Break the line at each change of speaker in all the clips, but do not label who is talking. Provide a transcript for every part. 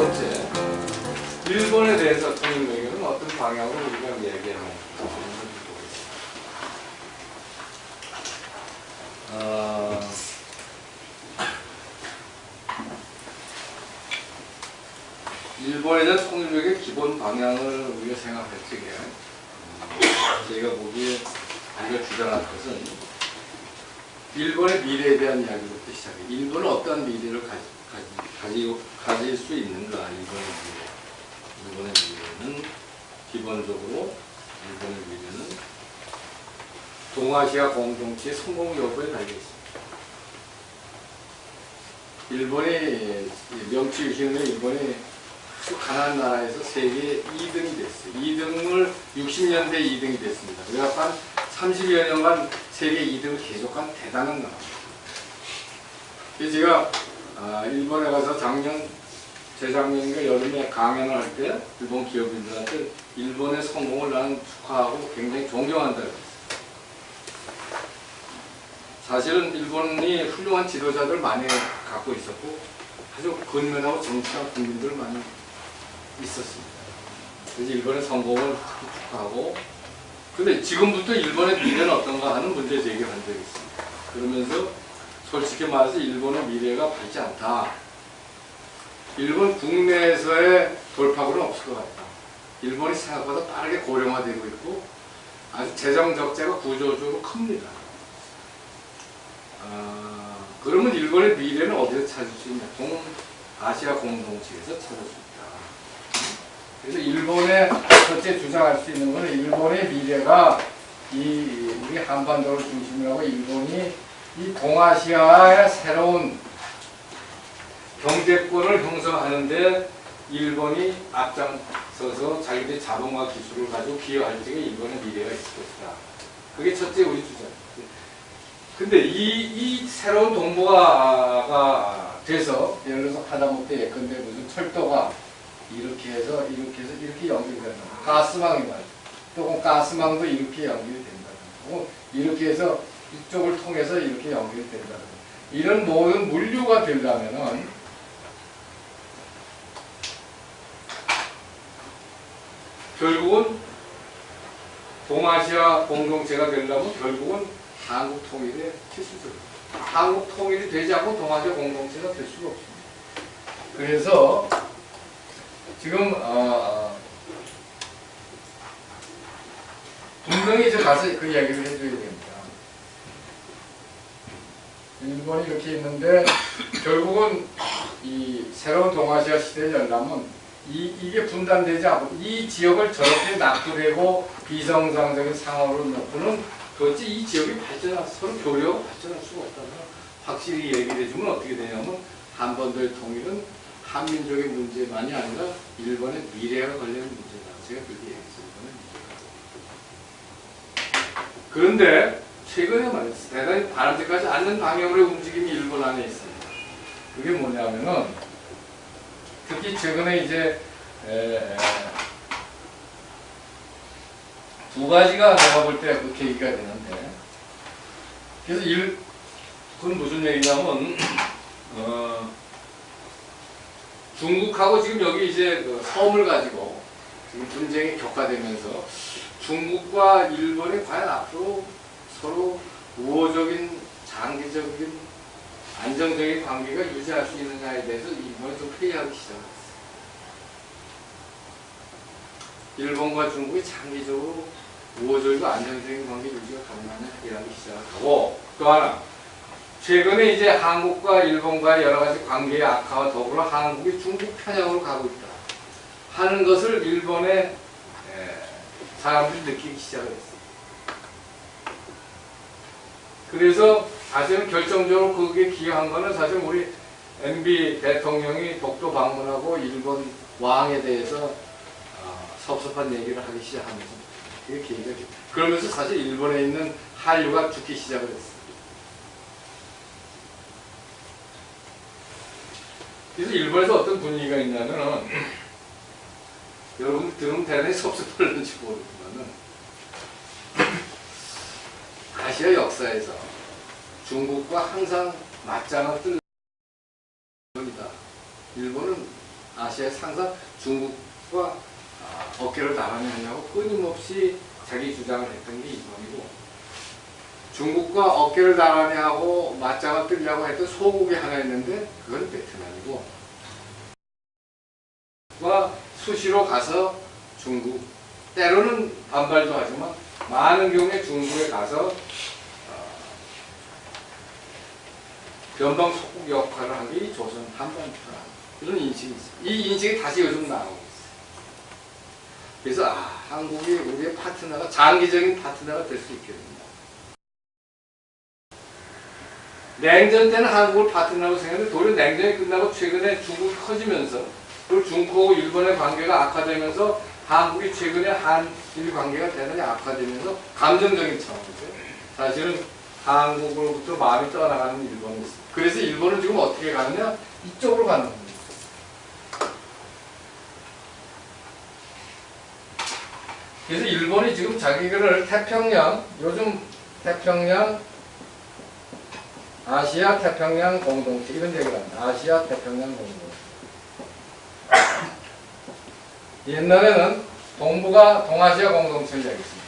번째, 일본에 대해서 통일외교는 어떤 방향으로 우리가 얘기하는지 보겠습니다. 일본에 대한 통일외교의 기본 방향을 우리가 생각할 적에 저희가 보기에 우리가 주장할 것은 일본의 미래에 대한 이야기부터 시작해요. 일본은 어떠한 미래를 가질 수 있는가? 일본의 미래는 기본적으로 일본의 미래는 동아시아 공동체의 성공 여부에 달려 있습니다. 일본이 명치 유신의 일본이 아주 가난한 나라에서 세계 2등이 됐어요. 2등을 60년대 2등이 됐습니다. 그래서 한 30여 년간 세계 2등을 계속한 대단한 나라입니다. 그래서 제가 일본에 가서 재작년인가 여름에 강연을 할 때 일본 기업인들한테 일본의 성공을 나는 축하하고 굉장히 존경한다고 했어요. 사실은 일본이 훌륭한 지도자들 많이 갖고 있었고 아주 근면하고 정치한 국민들 많이 있었습니다. 그래서 일본의 성공을 축하하고, 근데 지금부터 일본의 미래는 어떤가 하는 문제 제기를 한 적이 있습니다. 그러면서 솔직히 말해서 일본의 미래가 밝지 않다. 일본 국내에서의 돌파구는 없을 것 같다. 일본이 생각보다 빠르게 고령화되고 있고 아주 재정 적자가 구조적으로 큽니다. 그러면 일본의 미래는 어디서 찾을 수 있냐? 동아시아 공동체에서 찾을 수 있다. 그래서 일본의 첫째 주장할 수 있는 것은 일본의 미래가 우리 한반도를 중심으로 하고 일본이 이 동아시아의 새로운 경제권을 형성하는데 일본이 앞장서서 자기들의 자동화 기술을 가지고 기여할 적에 일본의 미래가 있을 것이다. 그게 첫째 우리 주장입니다. 근데 이 새로운 동북아가 돼서 예를 들어서 하다못해 예컨대 무슨 철도가 이렇게 해서 이렇게 연결된다. 가스망이 말이죠. 또 가스망도 이렇게 연결이 된다. 이렇게 해서 이쪽을 통해서 이렇게 연결이 된다. 이런 모든 물류가 되려면은 결국은 동아시아 공동체가 되려면 결국은 한국 통일의 필수적입니다. 한국 통일이 되지 않고 동아시아 공동체가 될 수가 없습니다. 그래서 지금 분명히 이제 가서 그 이야기를 해줘야 됩니다. 일본이 이렇게 있는데 결국은 이 새로운 동아시아 시대에 열려면 이게 분단되지 않고 이 지역을 저렇게 납두되고 비정상적인 상황으로 놓고는 도대체 이 지역이 서로 교류하고 발전할 수가 없다는 걸 확실히 얘기를 해주면 어떻게 되냐면 한반도의 통일은 한민족의 문제만이 아니라 일본의 미래가 걸리는 문제다. 제가 그렇게 얘기했어요. 그런데 최근에 말이죠. 대단히 바람직하지 않는 방향으로의 움직임이 일본 안에 있습니다. 그게 뭐냐면은 특히 최근에 이제 두 가지가 내가 볼 때 그 계기가 되는데, 그래서 그건 무슨 얘기냐면 중국하고 지금 여기 이제 그 섬을 가지고 지금 분쟁이 격화되면서 중국과 일본이 과연 앞으로 서로 우호적인 장기적인 안정적인 관계가 유지할 수 있느냐에 대해서 이번에 좀 회의하기 시작했어요. 일본과 중국이 장기적으로 우호적이고 안정적인 관계 유지가 가능하냐 회의하기 시작하고, 또 하나 최근에 이제 한국과 일본과의 여러 가지 관계의 악화와 더불어 한국이 중국 편향으로 가고 있다 하는 것을 일본의 사람들이 느끼기 시작을 했어요. 그래서 사실은 결정적으로 그게 기여한 거는 사실 우리 MB 대통령이 독도 방문하고 일본 왕에 대해서 섭섭한 얘기를 하기 시작하면서 그게 계기가 됐어요. 그러면서 사실 일본에 있는 한류가 죽기 시작을 했어요. 그래서 일본에서 어떤 분위기가 있냐면은 여러분 들으면 대단히 섭섭할는지 모르지만은 아시아 역사에서 중국과 항상 맞짱을 뜰 겁니다. 일본은 아시아에서 항상 중국과 어깨를 나란히 하냐고 끊임없이 자기 주장을 했던 게 일본이고, 중국과 어깨를 나란히 하고 맞짱을 뜨려고 했던 소국이 하나 있는데 그건 베트남이고, 수시로 가서 중국, 때로는 반발도 하지만 많은 경우에 중국에 가서 변방 속국 역할을 한 게 조선 한반도다, 이런 인식이 있어요. 이 인식이 다시 요즘 나오고 있어요. 그래서 한국이 우리의 파트너가, 장기적인 파트너가 될 수 있게 됩니다. 냉전 때는 한국을 파트너라고 생각했는데 도리어 냉전이 끝나고 최근에 중국이 커지면서, 그리고 중국하고 일본의 관계가 악화되면서 한국이 최근에 한일 관계가 대단히 악화되면서 감정적인 차원이죠. 사실은 한국으로부터 마음이 떠나가는 일본이 있습니다. 그래서 일본은 지금 어떻게 가느냐? 이쪽으로 가는 겁니다. 그래서 일본이 지금 자기를 태평양, 요즘 태평양, 아시아 태평양 공동체, 이런 얘기를 합니다. 아시아 태평양 공동체. 옛날에는 동북아 동아시아 공동체를 얘기했습니다.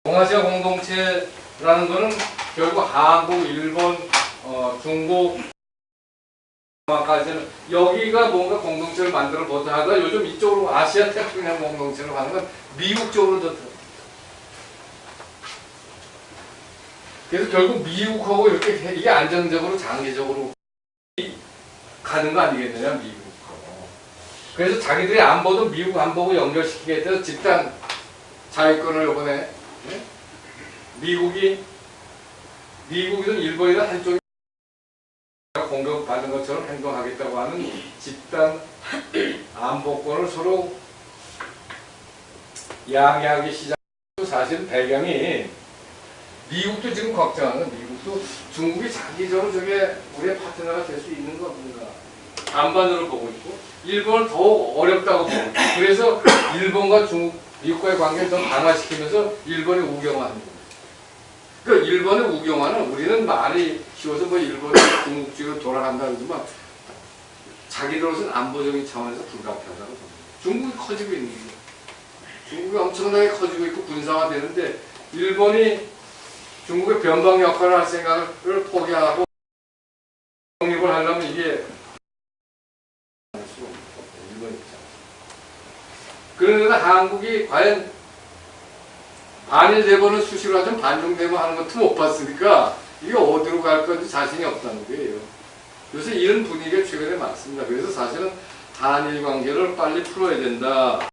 동아시아 공동체라는 것은 결국 한국, 일본, 중국, 까지는 여기가 뭔가 공동체를 만들어 보자 하다가 요즘 이쪽으로 아시아 태평양 공동체로 가는 건 미국 쪽으로 더 들어. 그래서 결국 미국하고 이렇게 이게 안정적으로 장기적으로 가는 거 아니겠느냐, 미국하고. 그래서 자기들이 안보도 미국 안보고 연결시키게 집단 자위권을 이번에, 네? 미국이든 일본이든 한쪽이 공격받은 것처럼 행동하겠다고 하는 집단 안보권을 서로 양해하기 시작. 사실 배경이 미국도 지금 걱정하는, 미국도 중국이 장기적으로 저게 우리의 파트너가 될 수 있는 겁니다. 반반으로 보고 있고, 일본은 더욱 어렵다고 보고 있고, 그래서 일본과 미국과의 관계를 더 강화시키면서 일본이 우경화하는 겁니다. 그 일본의 우경화는 우리는 말이 쉬워서 뭐 일본이 중국주의로 돌아간다 그러지만 자기들로서는 안보적인 차원에서 불가피하다고 봅니다. 중국이 커지고 있는 거예요. 중국이 엄청나게 커지고 있고 군사화되는데 일본이 중국의 변방 역할을 할 생각을 포기하고 독립을 하려면 이게 일본 입장. 그런데 한국이 과연 반일 대본은 수시로 하지만 반중 대본 하는 것도 못 봤으니까 이게 어디로 갈 건지 자신이 없다는 거예요. 그래서 이런 분위기가 최근에 많습니다. 그래서 사실은 한일 관계를 빨리 풀어야 된다.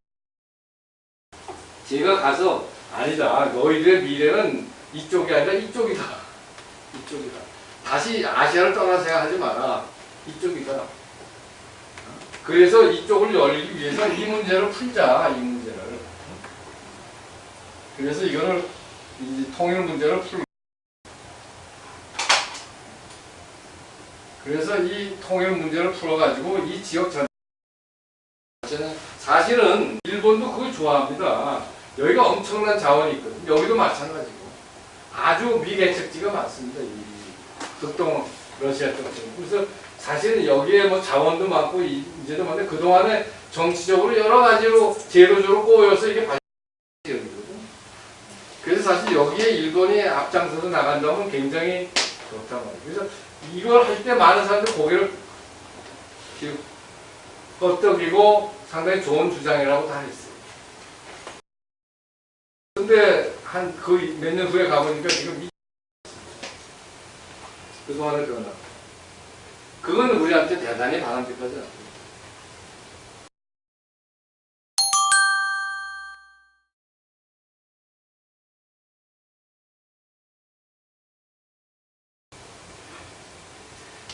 제가 가서 아니다, 너희들의 미래는 이쪽이 아니라 이쪽이다. 이쪽이다. 다시 아시아를 떠나 생각하지 마라. 이쪽이다. 그래서 이쪽을 열기 위해서 이 문제를 풀자. 이 문제를. 그래서 이거를 통일 문제를 풀고, 그래서 이 통일 문제를 풀어가지고 이 지역 전체는 사실은 일본도 그걸 좋아합니다. 여기가 엄청난 자원이 있거든요. 여기도 마찬가지고 아주 미개척지가 많습니다. 이 극동 러시아 쪽은. 그래서 사실은 여기에 뭐 자원도 많고 이제도 많은데 그동안에 정치적으로 여러 가지로 제도적으로 꼬여서 이게 발전이거든요. 그래서 사실 여기에 일본이 앞장서서 나간다면 굉장히 좋단 말이에요. 그래서 이걸 할 때 많은 사람들이 고개를 끄덕이고 상당히 좋은 주장이라고 다 했어요. 근데 한 거의 몇 년 후에 가보니까 지금 그동안의 변화. 그건 우리한테 대단히 바람직하지 않아요.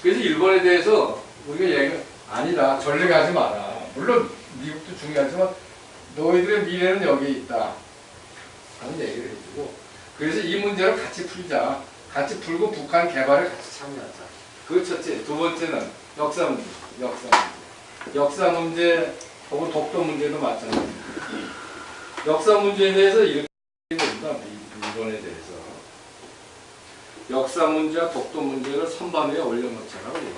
그래서 일본에 대해서 우리가 얘기가 아니다, 전략하지 마라. 물론 미국도 중요하지만 너희들의 미래는 여기에 있다 하는 얘기를 해주고, 그래서 이 문제를 같이 풀자. 같이 풀고 북한 개발에 같이 참여하자. 그 첫째. 두 번째는 역사 문제. 역사 문제 혹은 독도 문제도 마찬가지입니다. 역사 문제에 대해서 이렇게 됩니다. 일본에 대해서. 역사 문제와 독도 문제를 선반 위에 올려놓자라고 얘기해요.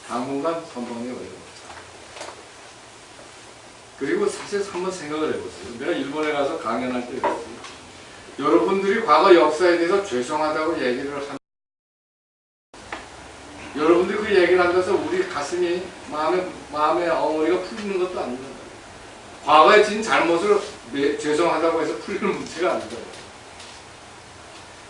당분간 선반 위에 올려놓자. 그리고 사실 한번 생각을 해보세요. 내가 일본에 가서 강연할 때 그랬어요. 여러분들이 과거 역사에 대해서 죄송하다고 얘기를 하면 여러분들이 그 얘기를 한다서 우리 가슴이 마음의 엉덩이가 풀리는 것도 아닙니다. 과거에 진 잘못을 죄송하다고 해서 풀리는 문제가 아니다.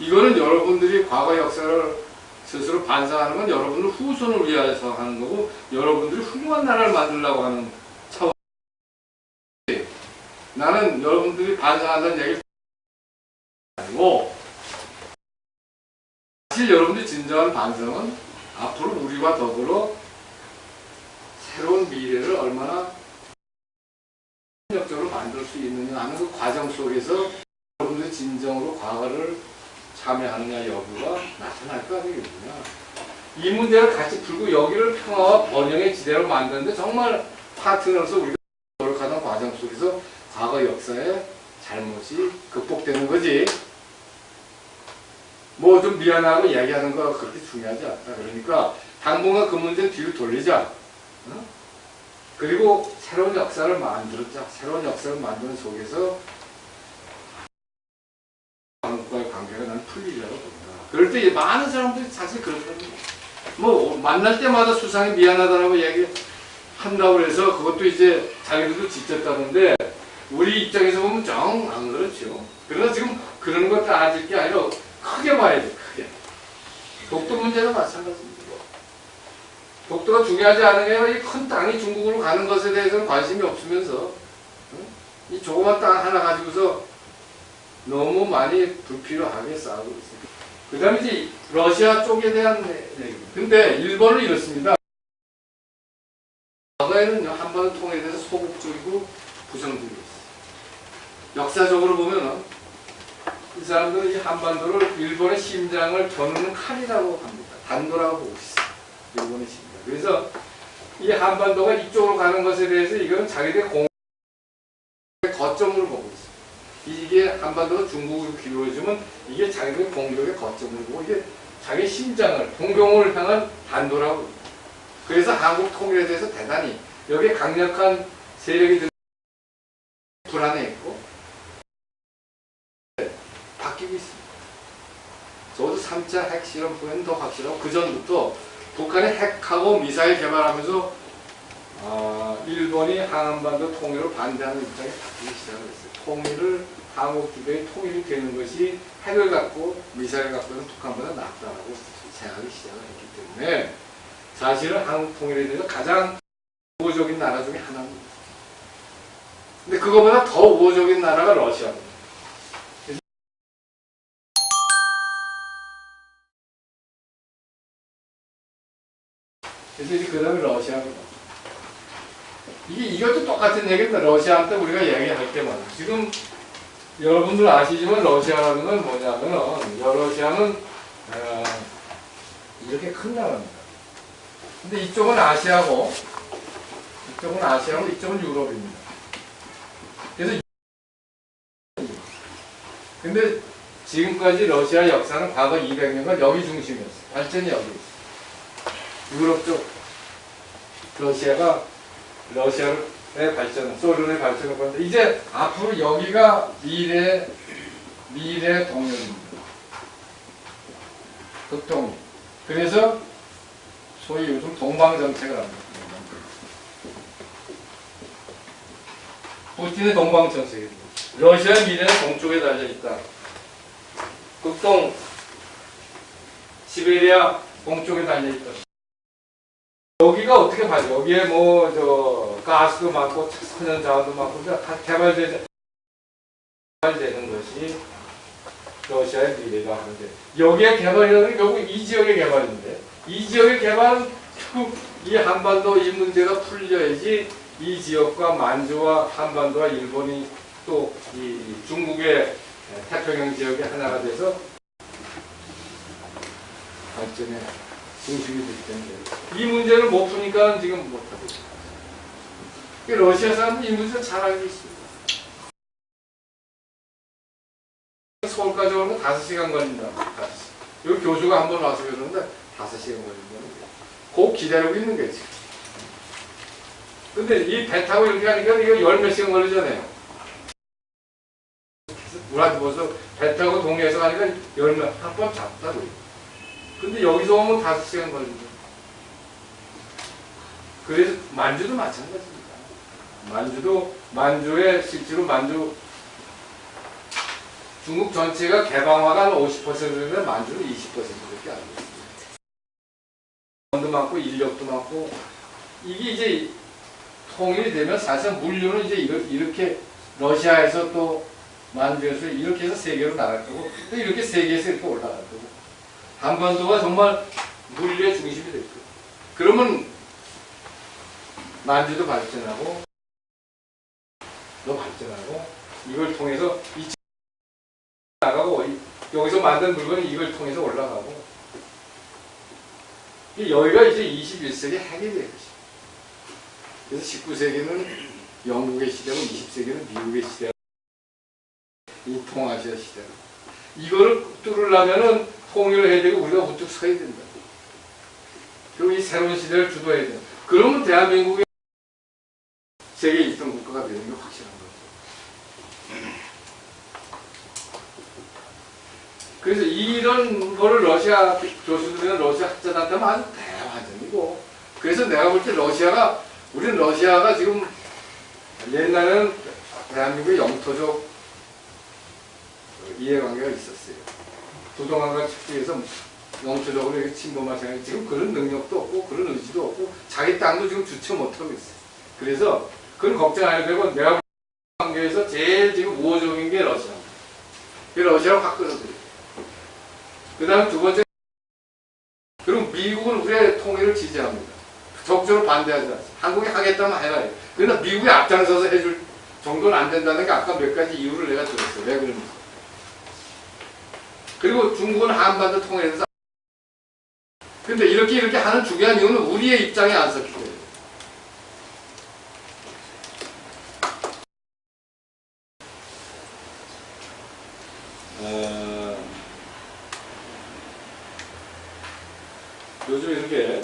이거는 여러분들이 과거 역사를 스스로 반성하는 건 여러분들 후손을 위해서 하는 거고 여러분들이 훌륭한 나라를 만들려고 하는 차원. 나는 여러분들이 반성한다는 얘기를 아니고 사실 여러분들이 진정한 반성은 앞으로 우리와 더불어 새로운 미래를 얼마나 협력적으로 만들 수 있느냐 하는 그 과정 속에서 여러분들이 진정으로 과거를 참여하느냐 여부가 나타날 거 아니겠느냐. 이 문제를 같이 풀고 여기를 평화와 번영의 지대로 만드는데 정말 파트너로서 우리가 노력하던 과정 속에서 과거 역사의 잘못이 극복되는 거지. 뭐 좀 미안하고 얘기하는 거 그렇게 중요하지 않다. 그러니까 당분간 그 문제는 뒤로 돌리자. 그리고 새로운 역사를 만들었자. 새로운 역사를 만드는 속에서 한국과의 관계가 난 풀리리라고 봅니다. 그럴 때 많은 사람들이 사실 그렇거든요. 뭐 만날 때마다 수상히 미안하다라고 얘기한다고 해서 그것도 이제 자기들도 지쳤다는데 우리 입장에서 보면 정 안 그렇죠. 그러나 지금 그런 거 따질 게 아니라 크게 봐야 돼. 크게. 독도 문제도 마찬가지입니다. 독도가 중요하지 않은 게 아니라 이 큰 땅이 중국으로 가는 것에 대해서는 관심이 없으면서 이 조그만 땅 하나 가지고서 너무 많이 불필요하게 싸우고 있습니다. 그 다음에 이제 러시아 쪽에 대한 얘기입니다. 근데 일본은 이렇습니다. 과거에는 한반도 통일에 대해서 소극적이고 부정적이고 있어요. 역사적으로 보면 이 사람들은 이 한반도를 일본의 심장을 겨누는 칼이라고 합니다. 단도라고 보고 있어요. 일본의 심장. 그래서 이 한반도가 이쪽으로 가는 것에 대해서 이거는 자기들의 공의 거점으로 보고 있어요. 이게 한반도가 중국으로 기울어지면 이게 자기들의 공격의 거점을 보고 이게 자기 심장을, 동경을 향한 단도라고 합니다. 그래서 한국 통일에 대해서 대단히 여기에 강력한 세력이 불안해했고 바뀌고 있습니다. 저도 3차 핵실험 후에는 더 확실하고 그 전부터 북한이 핵하고 미사일 개발하면서 일본이 한반도 통일을 반대하는 입장이 바뀌기 시작을 했어요. 통일을 한국 주변이 통일이 되는 것이 핵을 갖고 미사일을 갖고는 북한보다 낫다라고 생각하기 시작을 했기 때문에 사실은 한국 통일에 대해서 가장 우호적인 나라 중에 하나입니다. 근데 그거보다 더 우호적인 나라가 러시아입니다. 그래서 이제 그 다음에 러시아입니다. 이것도 똑같은 얘기입니다. 러시아한테 우리가 얘기할 때마다. 지금 여러분들 아시지만 러시아라는 건 뭐냐면은, 러시아는 이렇게 큰 나라입니다. 근데 이쪽은 아시아고, 이쪽은 유럽입니다. 그래서 근데 지금까지 러시아 역사는 과거 200년간 여기 중심이었어요. 발전이 여기 있어요. 유럽 쪽 러시아의 발전, 소련의 발전을 보는데 이제 앞으로 여기가 미래 동력입니다. 극동력. 그래서 소위 요즘 동방정책을 합니다. 푸틴의 동방정책입니다. 러시아의 미래는 동쪽에 달려있다. 극동 시베리아 동쪽에 달려있다. 여기가 어떻게 봐요? 여기에 가스도 많고 천연 자원도 많고 다 개발되는 것이 러시아의 미래가 하는데 여기에 개발이라는 게 결국 이 지역의 개발인데 이 지역의 개발은 결국 이 한반도 이 문제가 풀려야지 이 지역과 만주와 한반도와 일본이 또 이 중국의 태평양 지역의 하나가 돼서 발전에 중심이 될 텐데 이 문제를 못 푸니까 지금 못하고 있습니다. 러시아 사람은 이 문제를 잘 알고 있습니다. 서울까지 오면 5시간 걸린다. 여기 교수가 한 번 와서 그러는데 5시간 걸린다는 거예요. 꼭 기다리고 있는 거지. 근데 이 배 타고 이렇게 하니까 이거 10몇 시간 걸리잖아요. 우라디버서 배 타고 동해에서 가니까 한번 잡다고요. 근데 여기서 오면 5시간 걸린다. 그래서 만주도 마찬가지입니다. 만주에 실제로 만주 중국 전체가 개방화가 한 50%인데 만주는 20%밖에 안 됐습니다. 돈도 많고 인력도 많고 이게 이제 통일이 되면 사실 물류는 이제 이렇게 러시아에서 또 만주에서 이렇게 해서 세계로 나갈 거고 또 이렇게 세계에서 이렇게 올라갈 거고 한반도가 정말 물류의 중심이 될 거예요. 그러면 만주도 발전하고 더 발전하고 이걸 통해서 나가고 여기서 만든 물건이 이걸 통해서 올라가고 여기가 이제 21세기 핵이 될 것입니다. 그래서 19세기는 영국의 시대고 20세기는 미국의 시대고 이 동아시아 시대고 이거를 뚫으려면은 통일을 해야 되고 우리가 우뚝 서야 된다. 그리고 이 새로운 시대를 주도해야 된다. 그러면 대한민국이 세계에 1등 국가가 되는 게 확실한 거죠. 그래서 이런 거를 러시아 교수들이나 러시아 학자들한테는 아주 대환전이고 그래서 내가 볼 때 우리는 러시아가 지금 옛날에는 대한민국의 영토적 이해관계가 있었어요. 부동산과 축제에서 영토적으로 이렇게 침범하시는 지금 그런 능력도 없고 그런 의지도 없고 자기 땅도 지금 주체 못하고 있어요. 그래서 그건 걱정 안 해도 되고 내가 볼 때 관계에서 제일 지금 우호적인 게 러시아입니다. 그 러시아를 확 끌어들여요. 그 다음 두 번째, 그리고 미국은 우리의 통일을 지지합니다. 적극적으로 반대하지 않습니다. 한국이 하겠다면 해라. 그러나 미국이 앞장서서 해줄 정도는 안 된다는 게 아까 몇 가지 이유를 내가 들었어요. 왜 그런지. 그리고 중국은 한반도 통일에 대해서 근데 이렇게 하는 중요한 이유는 우리의 입장에 안 섰기 때문에. 요즘 이렇게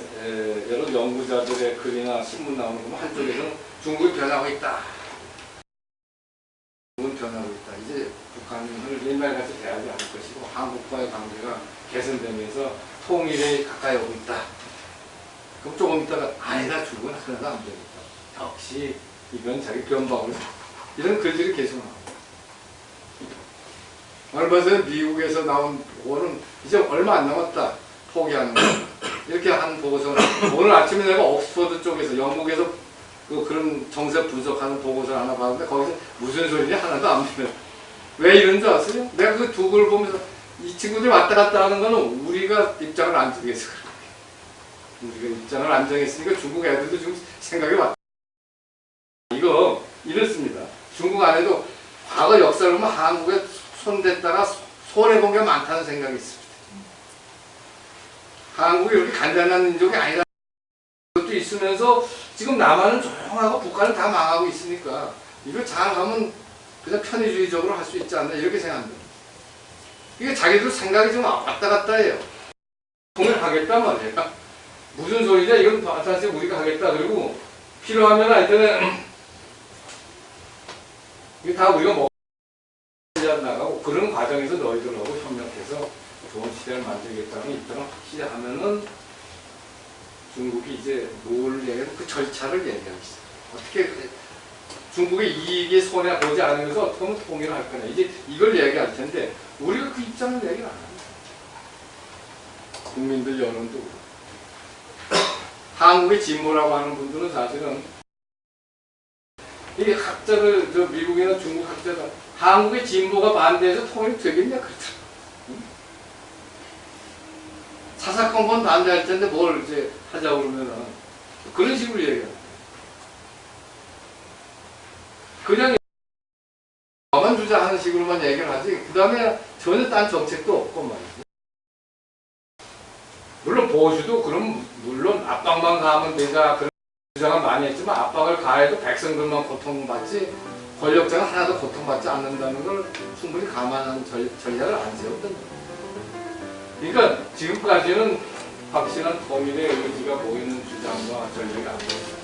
여러 연구자들의 글이나 신문 나오는 거 보면 한쪽에서는 중국이 변하고 있다. 중국은 변하고 있다. 이제 북한을 옛날같이 대하지 않을 것이고 한국과의 관계가 개선되면서 통일에 가까이 오고 있다. 그럼 조금 있다가 아니다. 중국은 하나도 안 되겠다. 역시 이건 자기 변방으로 이런 글들이 계속 나옵니다. 얼마 전에 미국에서 나온 보고는 이제 얼마 안 남았다. 포기하는 거. 이렇게 한 보고서는 오늘 아침에 내가 옥스퍼드 쪽에서 영국에서 그런 정세 분석하는 보고서를 하나 봤는데 거기서 무슨 소리냐 하나도 안 들려요. 왜 이런 줄 아세요? 내가 그 두 글 보면서 이 친구들이 왔다 갔다 하는 거는 우리가 입장을 안 정해서 그래요. 우리가 입장을 안 정했으니까 중국 애들도 지금 생각이 왔다. 이거 이렇습니다. 중국 안에도 과거 역사를 보면 한국에 손댔다가 손해본 게 많다는 생각이 있습니다. 한국이 이렇게 간단한 민족이 아니다. 것도 있으면서 지금 남한은 조용하고 북한은 다 망하고 있으니까 이거 잘하면 그냥 편의주의적으로 할 수 있지 않나 이렇게 생각합니다. 이게 자기들 생각이 좀 왔다 갔다 해요. 통일하겠단 말이에요. 무슨 소리냐 이건 사실 우리가 하겠다. 그리고 필요하면 하여튼 이게 다 우리가 나가고 그런 과정에서 너희들하고 협력해서 좋은 시대를 만들겠다는 입장을 확실히 하면은 중국이 이제 뭘 얘기하면 그 절차를 얘기하겠어요. 어떻게 중국의 이익에 손해 보지 않으면서 어떻게 하면 통일을 할 거냐. 이제 이걸 얘기할 텐데 우리가 그 입장을 얘기를 안 합니다. 국민들 여론도 한국의 진보라고 하는 분들은 사실은 이게 학자들, 저 미국이나 중국 학자들 한국의 진보가 반대해서 통일이 되겠냐 그렇다. 사사건건 반대할 텐데 뭘 이제 하자고 그러면은 그런 식으로 얘기해요. 그냥 가만 주자 하는 식으로만 얘기를 하지 그 다음에 전혀 딴 정책도 없고 말이죠. 물론 보수도 그럼 물론 압박만 가하면 되자 그런 주장은 많이 했지만 압박을 가해도 백성들만 고통받지 권력자는 하나도 고통받지 않는다는 걸 충분히 감안한 전략을 안 세웠던 거예요. 그러니까 지금까지는 확실한 범인의 의지가 보이는 주장과 전력이 안 보였어요.